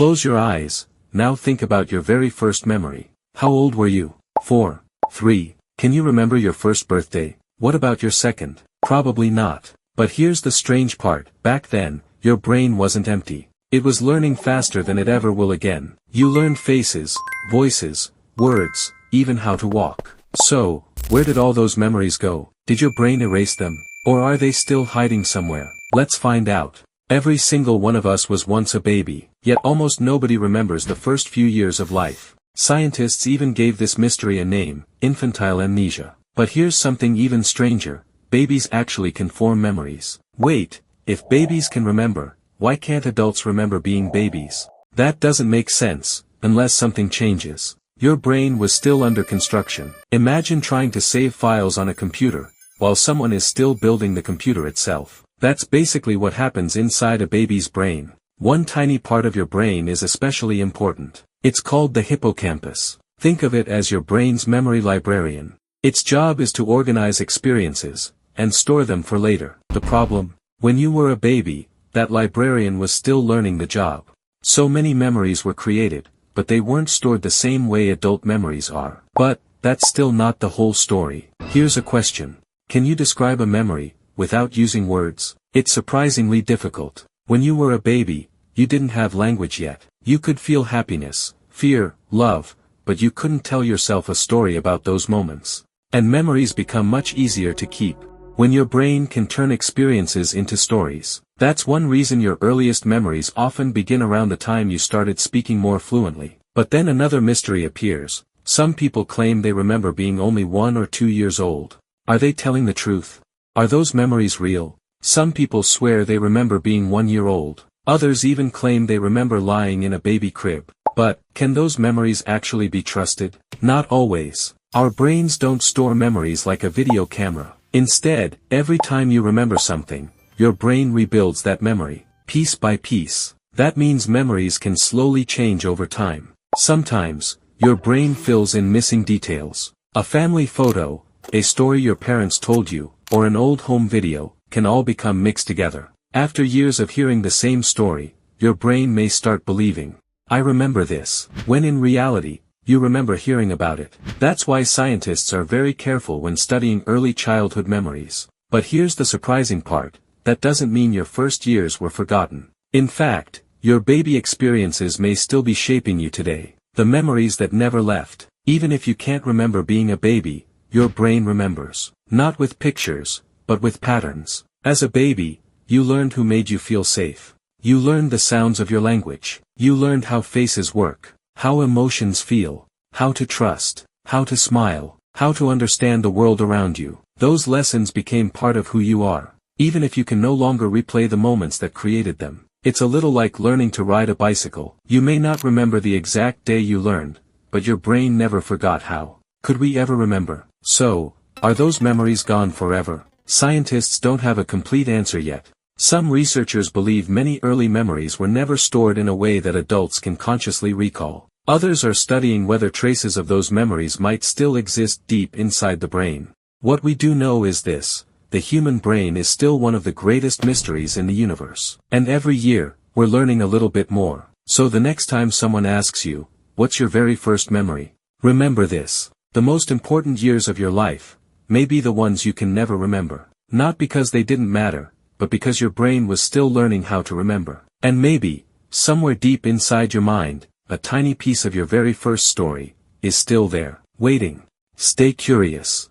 Close your eyes, now think about your very first memory. How old were you? 4. 3. Can you remember your first birthday? What about your second? Probably not. But here's the strange part, back then, your brain wasn't empty. It was learning faster than it ever will again. You learned faces, voices, words, even how to walk. So, where did all those memories go? Did your brain erase them? Or are they still hiding somewhere? Let's find out. Every single one of us was once a baby, yet almost nobody remembers the first few years of life. Scientists even gave this mystery a name, infantile amnesia. But here's something even stranger, babies actually can form memories. Wait, if babies can remember, why can't adults remember being babies? That doesn't make sense, unless something changes. Your brain was still under construction. Imagine trying to save files on a computer, while someone is still building the computer itself. That's basically what happens inside a baby's brain. One tiny part of your brain is especially important. It's called the hippocampus. Think of it as your brain's memory librarian. Its job is to organize experiences, and store them for later. The problem? When you were a baby, that librarian was still learning the job. So many memories were created, but they weren't stored the same way adult memories are. But, that's still not the whole story. Here's a question. Can you describe a memory, without using words? It's surprisingly difficult. When you were a baby, you didn't have language yet. You could feel happiness, fear, love, but you couldn't tell yourself a story about those moments. And memories become much easier to keep when your brain can turn experiences into stories. That's one reason your earliest memories often begin around the time you started speaking more fluently. But then another mystery appears. Some people claim they remember being only 1 or 2 years old. Are they telling the truth? Are those memories real? Some people swear they remember being 1 year old. Others even claim they remember lying in a baby crib. But, can those memories actually be trusted? Not always. Our brains don't store memories like a video camera. Instead, every time you remember something, your brain rebuilds that memory, piece by piece. That means memories can slowly change over time. Sometimes, your brain fills in missing details. A family photo, a story your parents told you, or an old home video, can all become mixed together. After years of hearing the same story, your brain may start believing, I remember this, when in reality, you remember hearing about it. That's why scientists are very careful when studying early childhood memories. But here's the surprising part, that doesn't mean your first years were forgotten. In fact, your baby experiences may still be shaping you today. The memories that never left. Even if you can't remember being a baby, your brain remembers. Not with pictures, but with patterns. As a baby, you learned who made you feel safe. You learned the sounds of your language. You learned how faces work, how emotions feel, how to trust, how to smile, how to understand the world around you. Those lessons became part of who you are, even if you can no longer replay the moments that created them. It's a little like learning to ride a bicycle. You may not remember the exact day you learned, but your brain never forgot how. Could we ever remember? So, are those memories gone forever? Scientists don't have a complete answer yet. Some researchers believe many early memories were never stored in a way that adults can consciously recall. Others are studying whether traces of those memories might still exist deep inside the brain. What we do know is this: the human brain is still one of the greatest mysteries in the universe. And every year, we're learning a little bit more. So the next time someone asks you, what's your very first memory? Remember this: the most important years of your life may be the ones you can never remember. Not because they didn't matter, but because your brain was still learning how to remember. And maybe, somewhere deep inside your mind, a tiny piece of your very first story is still there, waiting. Stay curious.